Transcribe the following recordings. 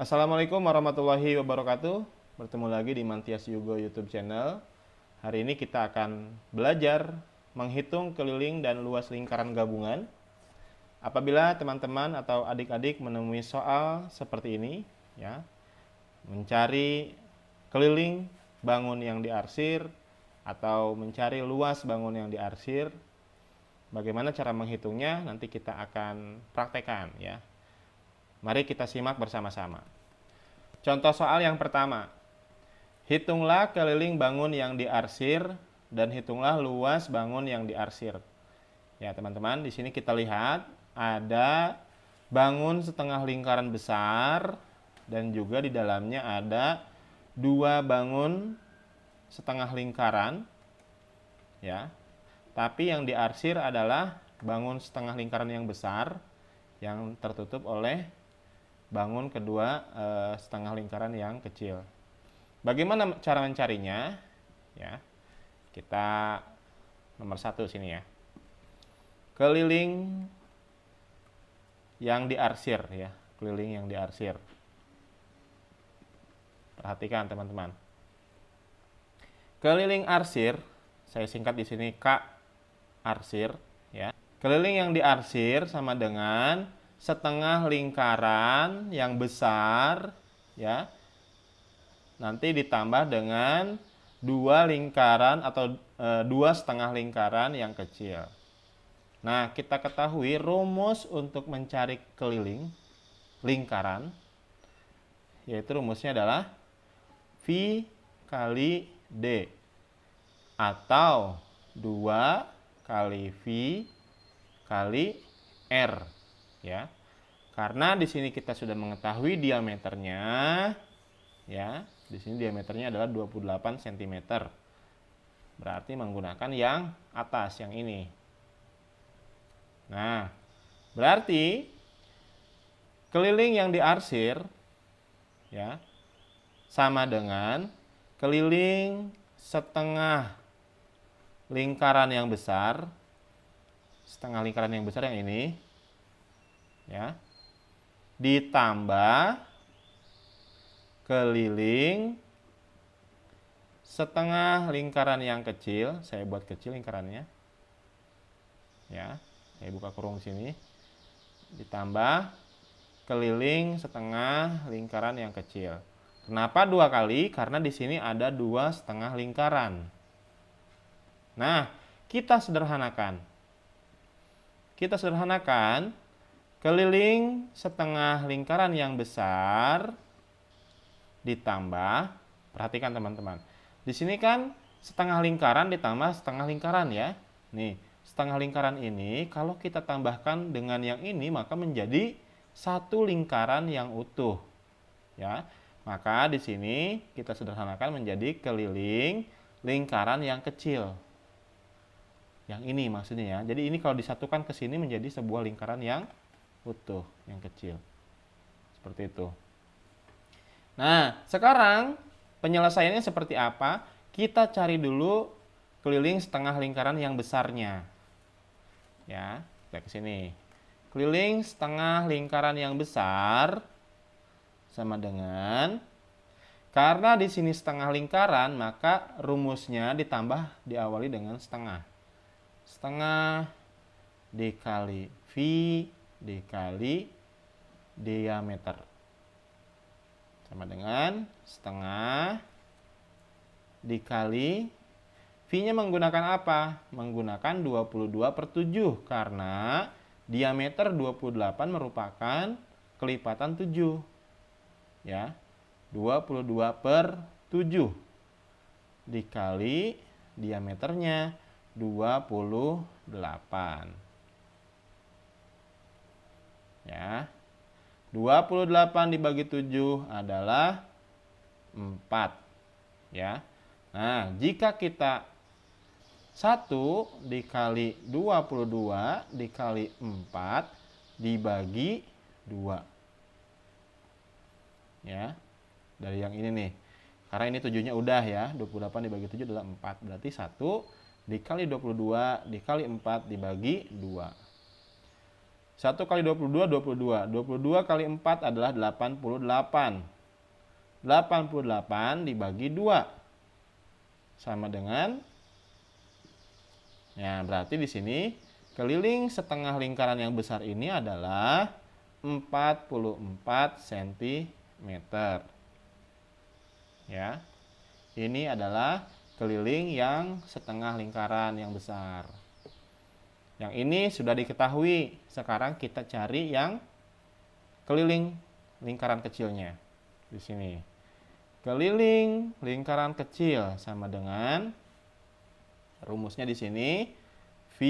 Assalamualaikum warahmatullahi wabarakatuh. Bertemu lagi di Mantias Yugo YouTube channel. Hari ini kita akan belajar menghitung keliling dan luas lingkaran gabungan. Apabila teman-teman atau adik-adik menemui soal seperti ini, ya, mencari keliling bangun yang diarsir atau mencari luas bangun yang diarsir, bagaimana cara menghitungnya nanti kita akan praktekkan, ya. Mari kita simak bersama-sama. Contoh soal yang pertama. Hitunglah keliling bangun yang diarsir dan hitunglah luas bangun yang diarsir. Ya, teman-teman, di sini kita lihat ada bangun setengah lingkaran besar dan juga di dalamnya ada dua bangun setengah lingkaran. Ya. Tapi yang diarsir adalah bangun setengah lingkaran yang besar yang tertutup oleh bangun kedua setengah lingkaran yang kecil. Bagaimana cara mencarinya? Ya, kita nomor 1 sini ya. Keliling yang diarsir ya, keliling yang diarsir. Perhatikan teman-teman. Keliling arsir, saya singkat di sini K arsir ya. Keliling yang diarsir sama dengan setengah lingkaran yang besar ya, nanti ditambah dengan dua lingkaran atau dua setengah lingkaran yang kecil. Nah, kita ketahui rumus untuk mencari keliling lingkaran, yaitu rumusnya adalah V kali D atau 2 kali V kali R. Ya, karena di sini kita sudah mengetahui diameternya, ya, di sini diameternya adalah 28 cm. Berarti menggunakan yang atas, yang ini. Nah, berarti keliling yang diarsir, ya, sama dengan keliling setengah lingkaran yang besar, setengah lingkaran yang besar yang ini. Ya, ditambah keliling setengah lingkaran yang kecil. Saya buat kecil lingkarannya ya, saya buka kurung sini, ditambah keliling setengah lingkaran yang kecil. Kenapa 2 kali? Karena di sini ada 2 setengah lingkaran. Nah, kita sederhanakan keliling setengah lingkaran yang besar ditambah, perhatikan teman-teman. Di sini kan setengah lingkaran ditambah setengah lingkaran ya. Nih, setengah lingkaran ini kalau kita tambahkan dengan yang ini maka menjadi satu lingkaran yang utuh. Ya. Maka di sini kita sederhanakan menjadi keliling lingkaran yang kecil. Yang ini maksudnya ya. Jadi ini kalau disatukan ke sini menjadi sebuah lingkaran yang utuh, yang kecil. Seperti itu. Nah, sekarang penyelesaiannya seperti apa? Kita cari dulu keliling setengah lingkaran yang besarnya. Ya, kita ke sini. Keliling setengah lingkaran yang besar sama dengan, karena di sini setengah lingkaran, maka rumusnya ditambah diawali dengan setengah. Setengah dikali V dikali diameter sama dengan setengah dikali V-nya menggunakan apa? Menggunakan 22/7 karena diameter 28 merupakan kelipatan 7. Ya. 22/7 dikali diameternya 28. Ya. 28 dibagi 7 adalah 4. Ya. Nah, jika kita 1 dikali 22 dikali 4 dibagi 2. Ya. Dari yang ini nih. Karena ini 7-nya udah ya. 28 dibagi 7 adalah 4. Berarti 1 dikali 22 dikali 4 dibagi 2. 1 kali 22, 22. 22 kali 4 adalah 88. 88 dibagi 2. Sama dengan, ya berarti di sini keliling setengah lingkaran yang besar ini adalah 44 cm. Ya. Ini adalah keliling yang setengah lingkaran yang besar. Yang ini sudah diketahui. Sekarang kita cari yang keliling lingkaran kecilnya. Di sini. Keliling lingkaran kecil sama dengan rumusnya di sini V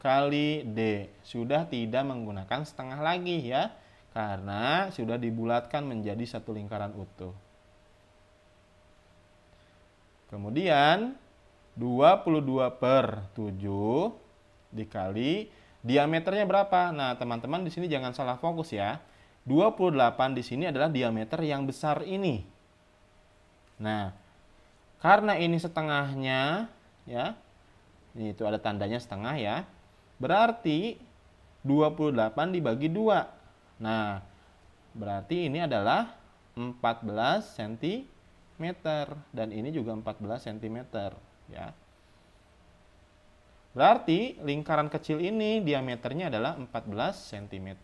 kali D. Sudah tidak menggunakan setengah lagi ya. Karena sudah dibulatkan menjadi satu lingkaran utuh. Kemudian 22/7 dikali diameternya berapa? Nah, teman-teman di sini jangan salah fokus ya. 28 di sini adalah diameter yang besar ini. Nah, karena ini setengahnya ya. Ini itu ada tandanya setengah ya. Berarti 28 dibagi 2. Nah, berarti ini adalah 14 cm dan ini juga 14 cm ya. Berarti lingkaran kecil ini diameternya adalah 14 cm.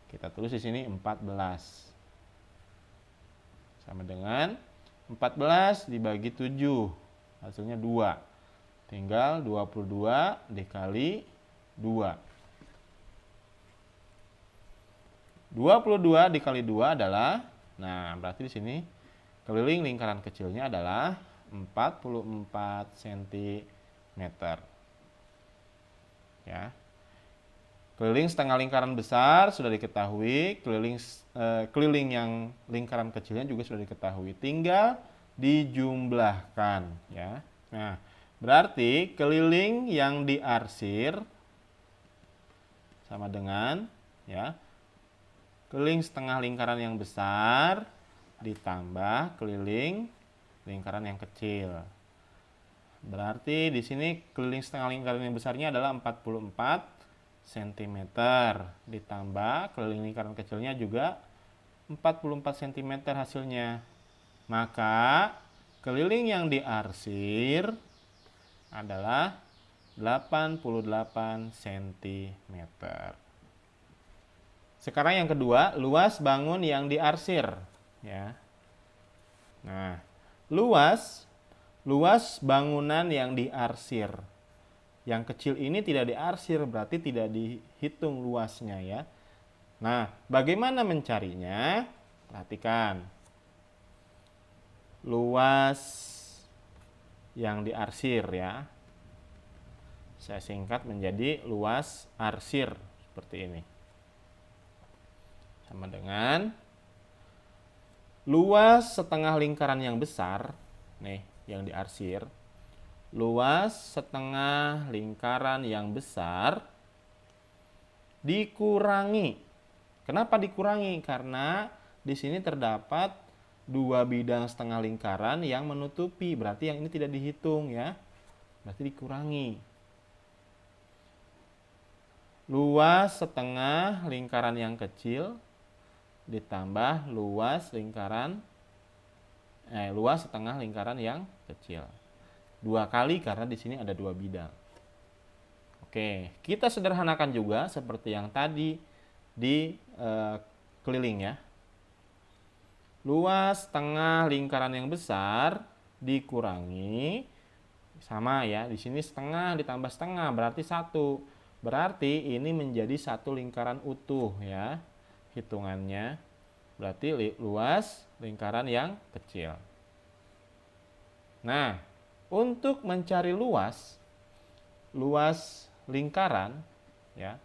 Kita tulis di sini 14. Sama dengan 14 dibagi 7. Hasilnya 2. Tinggal 22 dikali 2. 22 dikali 2 adalah, nah berarti di sini keliling lingkaran kecilnya adalah 44 cm. Ya. Keliling setengah lingkaran besar sudah diketahui, keliling yang lingkaran kecilnya juga sudah diketahui. Tinggal dijumlahkan ya. Nah, berarti keliling yang diarsir sama dengan ya, keliling setengah lingkaran yang besar ditambah keliling lingkaran yang kecil. Berarti di sini keliling setengah lingkaran yang besarnya adalah 44 cm. Ditambah keliling lingkaran kecilnya juga 44 cm hasilnya. Maka keliling yang diarsir adalah 88 cm. Sekarang yang kedua, luas bangun yang diarsir ya. Nah, luas bangunan yang diarsir. Yang kecil ini tidak diarsir, berarti tidak dihitung luasnya ya. Nah, bagaimana mencarinya? Perhatikan. Luas yang diarsir ya. Saya singkat menjadi luas arsir seperti ini. Sama dengan luas setengah lingkaran yang besar, nih yang diarsir. Luas setengah lingkaran yang besar dikurangi. Kenapa dikurangi? Karena di sini terdapat 2 bidang setengah lingkaran yang menutupi. Berarti yang ini tidak dihitung ya. Berarti dikurangi. Luas setengah lingkaran yang kecil ditambah luas setengah lingkaran yang kecil. 2 kali karena di sini ada 2 bidang. Oke, kita sederhanakan juga seperti yang tadi di keliling ya. Luas setengah lingkaran yang besar dikurangi sama ya. Di sini setengah ditambah setengah berarti 1. Berarti ini menjadi satu lingkaran utuh ya. Hitungannya berarti luas lingkaran yang kecil. Nah, untuk mencari luas lingkaran ya.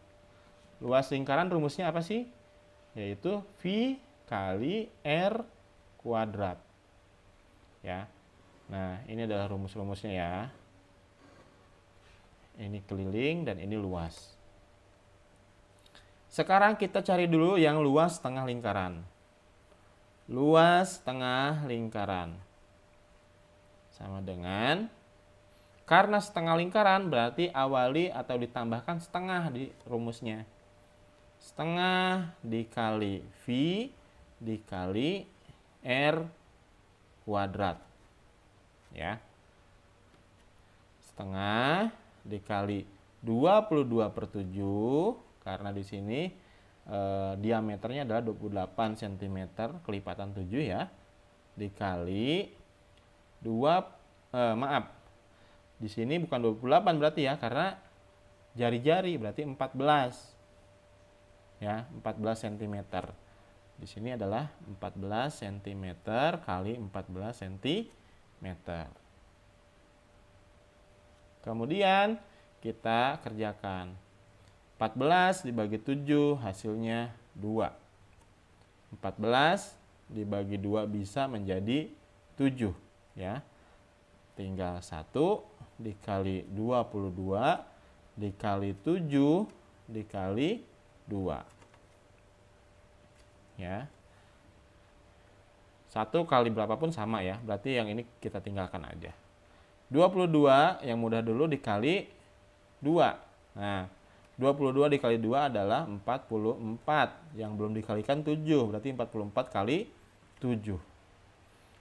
Luas lingkaran rumusnya apa sih? Yaitu V kali R kuadrat. Ya. Nah, ini adalah rumus-rumusnya ya. Ini keliling dan ini luas. Sekarang kita cari dulu yang luas setengah lingkaran. Luas setengah lingkaran sama dengan Karena setengah lingkaran berarti awali atau ditambahkan setengah di rumusnya. Setengah dikali V dikali R kuadrat. Ya. Setengah dikali 22/7 karena di sini diameternya adalah 28 cm kelipatan 7 ya. Dikali 2 maaf. Di sini bukan 28 berarti ya, karena jari-jari berarti 14. Ya, 14 cm. Di sini adalah 14 cm kali 14 cm. Kemudian kita kerjakan. 14 dibagi 7 hasilnya 2. 14 dibagi 2 bisa menjadi 7 ya. Tinggal 1 dikali 22 dikali 7 dikali 2. Ya. 1 kali berapapun sama ya. Berarti yang ini kita tinggalkan aja. 22 yang mudah dulu dikali 2. Nah, 22 dikali 2 adalah 44. Yang belum dikalikan 7. Berarti 44 kali 7.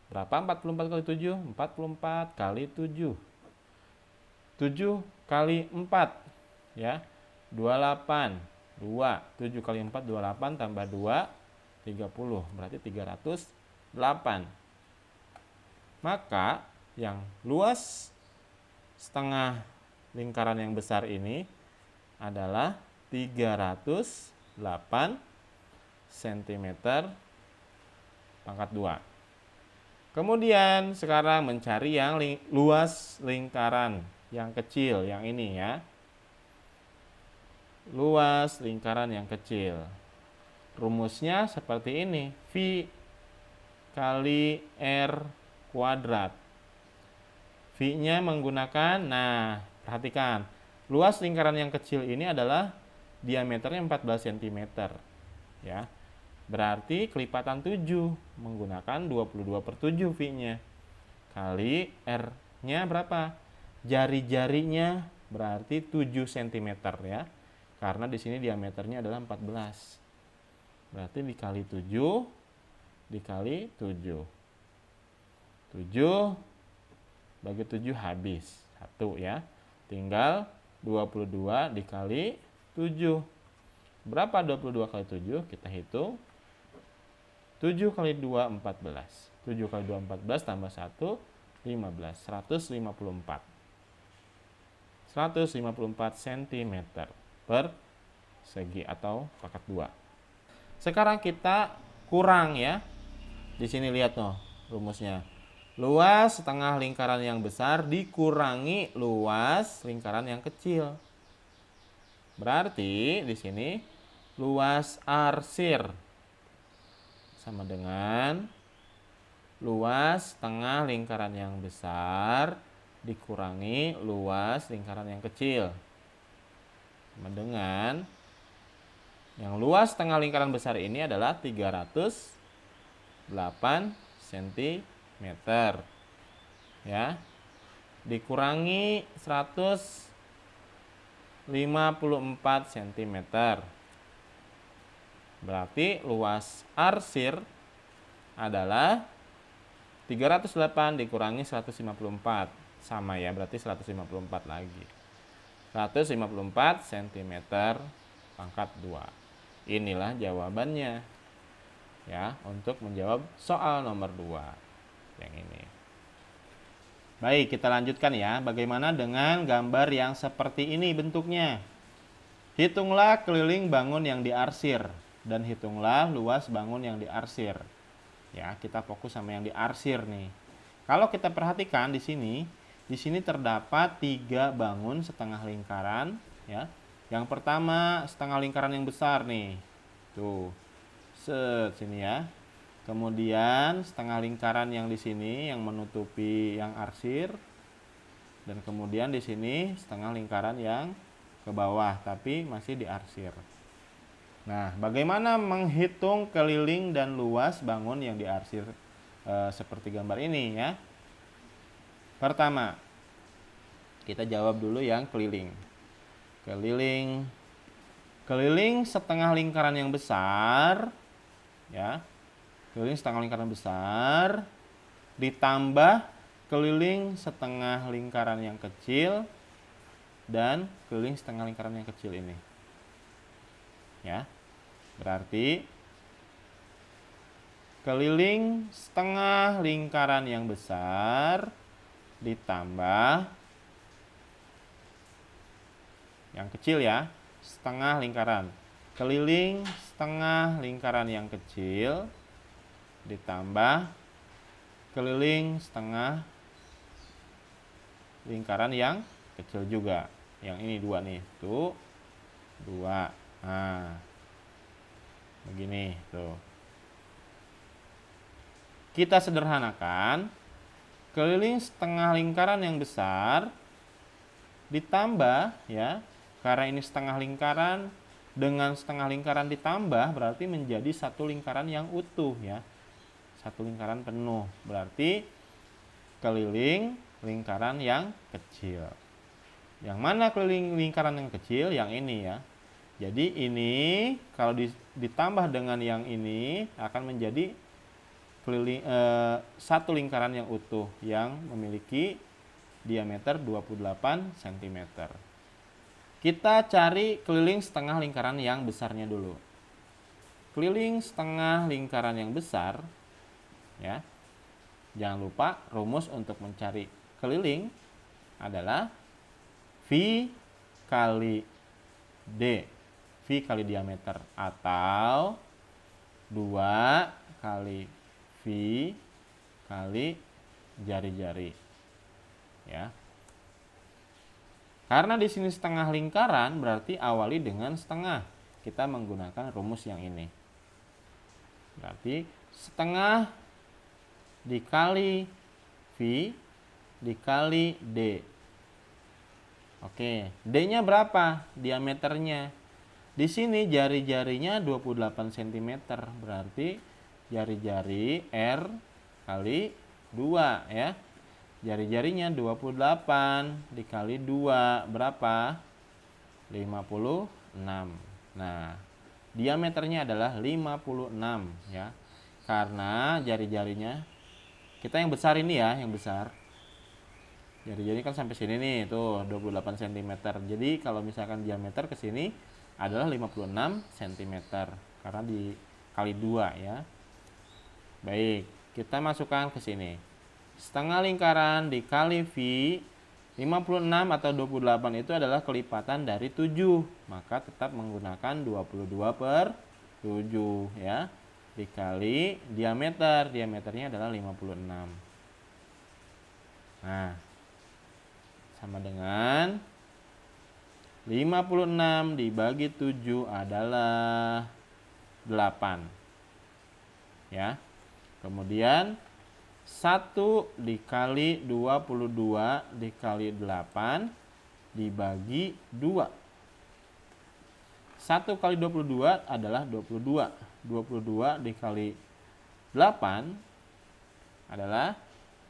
Berapa 44 kali 7? 44 kali 7. 7 kali 4 ya. 28. 2. 7 kali 4 28 tambah 2 30. Berarti 308. Maka yang luas setengah lingkaran yang besar ini adalah 308 cm pangkat 2. Kemudian sekarang mencari yang luas lingkaran yang kecil, yang ini ya. Luas lingkaran yang kecil. Rumusnya seperti ini, V kali R kuadrat. V-nya menggunakan, nah perhatikan, luas lingkaran yang kecil ini adalah diameternya 14 cm. Ya. Berarti kelipatan 7 menggunakan 22/7 V-nya. Kali R-nya berapa? Jari-jarinya berarti 7 cm ya. Karena di sini diameternya adalah 14. Berarti dikali 7 dikali 7. 7 bagi 7 habis. 1 ya. Tinggal 22 dikali 7. Berapa 22 kali 7? Kita hitung. 7 kali 2, 14. 7 kali 2, 14 tambah 1, 15. 154. 154 cm per segi atau pangkat 2. Sekarang kita kurang ya. Di sini lihat noh rumusnya. Luas setengah lingkaran yang besar dikurangi luas lingkaran yang kecil. Berarti di sini luas arsir sama dengan luas tengah lingkaran yang besar dikurangi luas lingkaran yang kecil. Sama dengan yang luas tengah lingkaran besar ini adalah 308 cm. Ya. Dikurangi 154 cm. Berarti luas arsir adalah 308 dikurangi 154. Sama ya, berarti 154 lagi. 154 cm pangkat 2. Inilah jawabannya. Ya, untuk menjawab soal nomor 2 yang ini. Baik, kita lanjutkan ya. Bagaimana dengan gambar yang seperti ini bentuknya? Hitunglah keliling bangun yang diarsir dan hitunglah luas bangun yang diarsir. Ya, kita fokus sama yang diarsir nih. Kalau kita perhatikan di sini terdapat 3 bangun setengah lingkaran ya. Yang pertama setengah lingkaran yang besar nih. Tuh. Sini ya. Kemudian setengah lingkaran yang di sini yang menutupi yang arsir. Dan kemudian di sini setengah lingkaran yang ke bawah tapi masih diarsir. Nah, bagaimana menghitung keliling dan luas bangun yang diarsir seperti gambar ini ya? Pertama, Kita jawab dulu yang keliling. Keliling setengah lingkaran yang besar, ya. Keliling setengah lingkaran besar ditambah keliling setengah lingkaran yang kecil dan keliling setengah lingkaran yang kecil ini. Ya. Berarti keliling setengah lingkaran yang besar ditambah yang kecil ya, setengah lingkaran. Keliling setengah lingkaran yang kecil ditambah keliling setengah lingkaran yang kecil juga. Yang ini 2 nih, tuh 2. Nah, begini tuh. Kita sederhanakan, keliling setengah lingkaran yang besar ditambah, ya, karena ini setengah lingkaran dengan setengah lingkaran ditambah berarti menjadi satu lingkaran yang utuh, ya, satu lingkaran penuh. Berarti keliling lingkaran yang kecil. Yang mana keliling lingkaran yang kecil? Yang ini, ya. Jadi ini kalau ditambah dengan yang ini akan menjadi satu lingkaran yang utuh yang memiliki diameter 28 cm. Kita cari keliling setengah lingkaran yang besarnya dulu. Keliling setengah lingkaran yang besar, ya. Jangan lupa rumus untuk mencari keliling adalah V kali D. V kali diameter atau 2 kali V kali jari-jari, ya. Karena di sini setengah lingkaran berarti awali dengan setengah. Kita menggunakan rumus yang ini. Berarti setengah dikali V dikali D. Oke, D-nya berapa? Diameternya. Di sini jari-jarinya 28 cm, berarti jari-jari R kali 2, ya. Jari-jarinya 28 dikali 2 berapa? 56. Nah, diameternya adalah 56, ya. Karena jari-jarinya kita yang besar ini, ya, yang besar. Jari-jari kan sampai sini nih, tuh 28 cm. Jadi kalau misalkan diameter ke sini adalah 56 cm karena dikali 2, ya. Baik, kita masukkan ke sini. Setengah lingkaran dikali V, 56 atau 28 itu adalah kelipatan dari 7. Maka tetap menggunakan 22/7, ya. Dikali diameter. Diameternya adalah 56. Nah, sama dengan 56 dibagi 7 adalah 8. Ya. Kemudian 1 dikali 22 dikali 8 dibagi 2. 1 kali 22 adalah 22. 22 dikali 8 adalah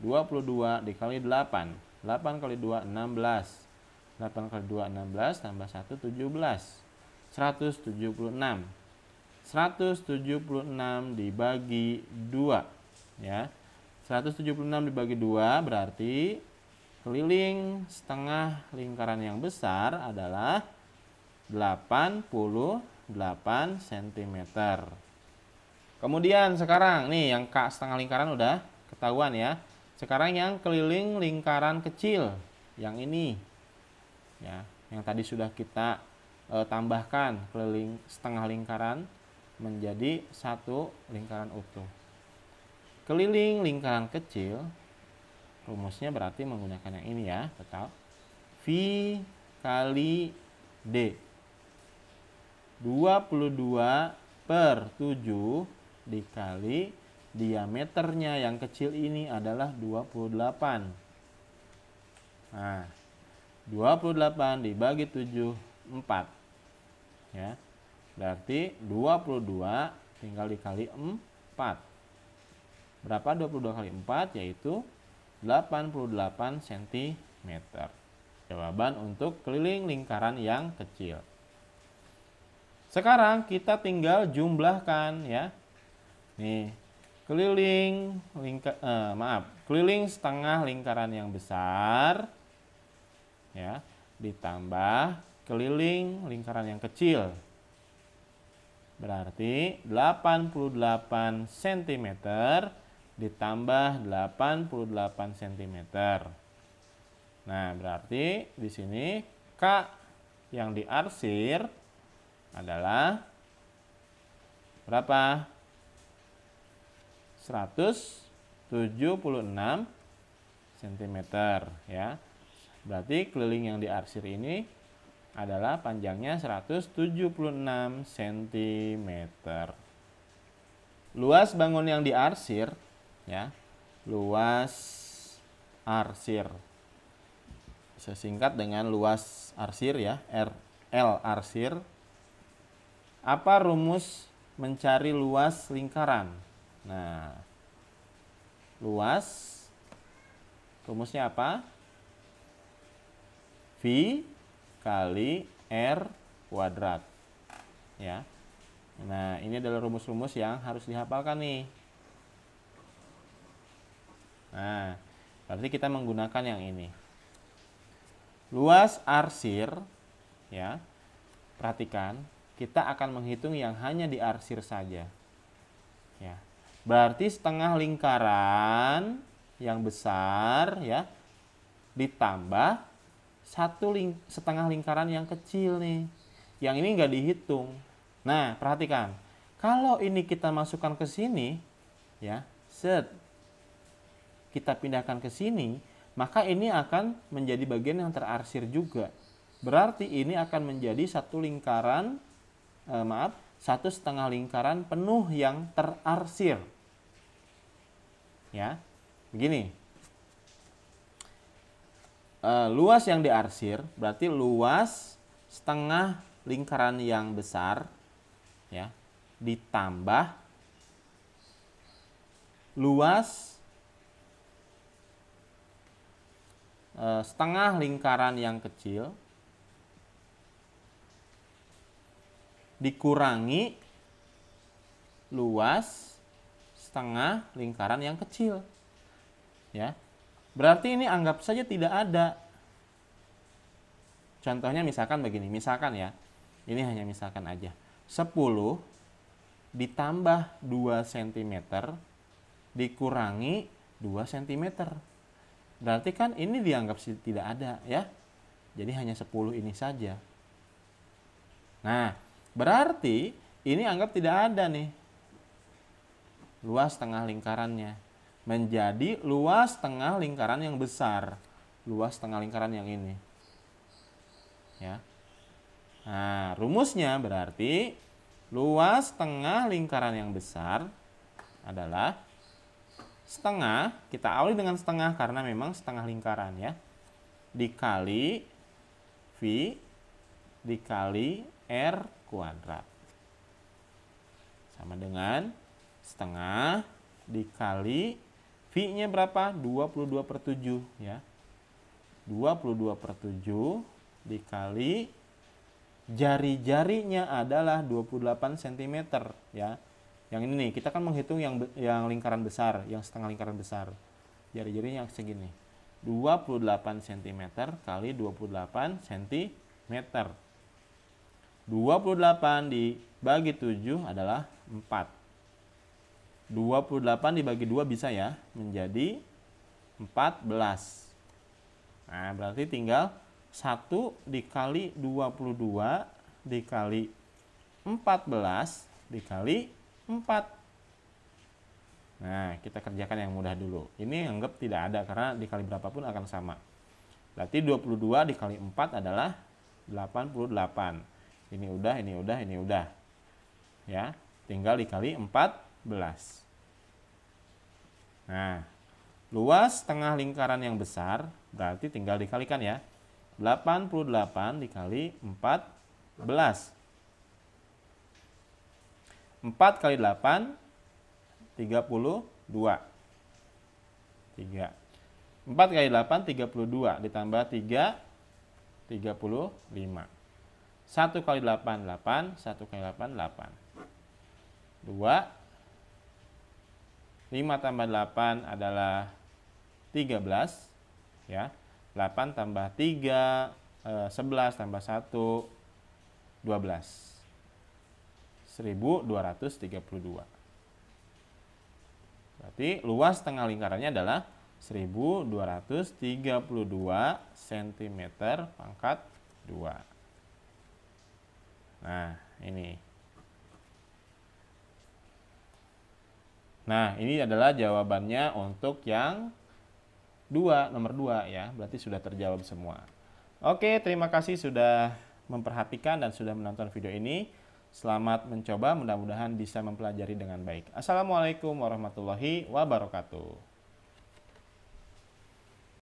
22 dikali 8. 8 kali 2, 16. 8 kali 2, 16. Tambah 1, 17. 176. 176 dibagi 2, ya. 176 dibagi 2 berarti keliling setengah lingkaran yang besar adalah 88 cm. Kemudian sekarang nih yang setengah lingkaran udah ketahuan, ya. Sekarang yang keliling lingkaran kecil, yang ini, ya, yang tadi sudah kita tambahkan keliling setengah lingkaran menjadi satu lingkaran utuh. Keliling lingkaran kecil rumusnya berarti menggunakan yang ini, ya, tetap V kali D. 22/7 dikali diameternya yang kecil ini adalah 28. Nah, 28 dibagi 7, 4. Ya. Berarti 22 tinggal dikali 4. Berapa 22 kali 4? Yaitu 88 cm. Jawaban untuk keliling lingkaran yang kecil. Sekarang kita tinggal jumlahkan ya. Nih, keliling setengah lingkaran yang besar ya, ditambah keliling lingkaran yang kecil. Berarti 88 cm ditambah 88 cm. Nah, berarti di sini K yang diarsir adalah berapa? 176 cm ya. Berarti keliling yang diarsir ini adalah panjangnya 176 cm. Luas bangun yang diarsir ya, luas arsir. Bisa singkat dengan luas arsir ya, L arsir. Apa rumus mencari luas lingkaran? Nah, luas rumusnya apa? V kali R kuadrat. Ya. Nah, ini adalah rumus-rumus yang harus dihafalkan nih. Nah, berarti kita menggunakan yang ini. Luas arsir, ya. Perhatikan, kita akan menghitung yang hanya diarsir saja. Ya. Berarti setengah lingkaran yang besar ya ditambah setengah lingkaran yang kecil nih. Yang ini nggak dihitung. Nah, perhatikan. Kalau ini kita masukkan ke sini, ya, kita pindahkan ke sini, maka ini akan menjadi bagian yang terarsir juga. Berarti ini akan menjadi satu lingkaran, satu setengah lingkaran penuh yang terarsir. Ya, begini. Luas yang diarsir berarti luas setengah lingkaran yang besar ya ditambah luas setengah lingkaran yang kecil dikurangi luas setengah lingkaran yang kecil ya. Berarti ini anggap saja tidak ada. Contohnya misalkan begini, misalkan ya, ini hanya misalkan aja. 10 ditambah 2 cm dikurangi 2 cm. Berarti kan ini dianggap tidak ada ya. Jadi hanya 10 ini saja. Nah, berarti ini anggap tidak ada nih. Luas tengah lingkarannya menjadi luas tengah lingkaran yang besar. Luas tengah lingkaran yang ini. Ya. Nah, rumusnya berarti luas tengah lingkaran yang besar adalah setengah, kita awali dengan setengah karena memang setengah lingkaran ya, dikali V dikali R kuadrat. Sama dengan setengah dikali V-nya berapa? 22/7 ya. 22/7 dikali jari-jarinya adalah 28 cm ya. Yang ini nih, kita kan menghitung yang lingkaran besar, yang setengah lingkaran besar. Jari-jarinya segini. 28 cm kali 28 cm. 28 dibagi 7 adalah 4. 28 dibagi 2 bisa ya, menjadi 14. Nah, berarti tinggal 1 dikali 22 dikali 14 dikali 4. Nah, kita kerjakan yang mudah dulu. Ini anggap tidak ada karena dikali berapapun akan sama. Berarti 22 dikali 4 adalah 88. Ini udah, ini udah, ini udah. Ya, tinggal dikali 14. Nah, luas tengah lingkaran yang besar berarti tinggal dikalikan ya. 88 dikali 14. 4 kali 8 32. 3. 4 kali 8 32 ditambah 3 35. 1 kali 8, 8. 1 kali 8, 8. 2. 5 tambah 8 adalah 13. Ya. 8 tambah 3, 11 tambah 1, 12. 1232. Berarti luas tengah lingkarannya adalah 1232 cm pangkat 2. Nah, ini. Nah, ini adalah jawabannya untuk yang nomor 2 ya. Berarti sudah terjawab semua. Oke, terima kasih sudah memperhatikan dan sudah menonton video ini. Selamat mencoba, mudah-mudahan bisa mempelajari dengan baik. Assalamualaikum warahmatullahi wabarakatuh.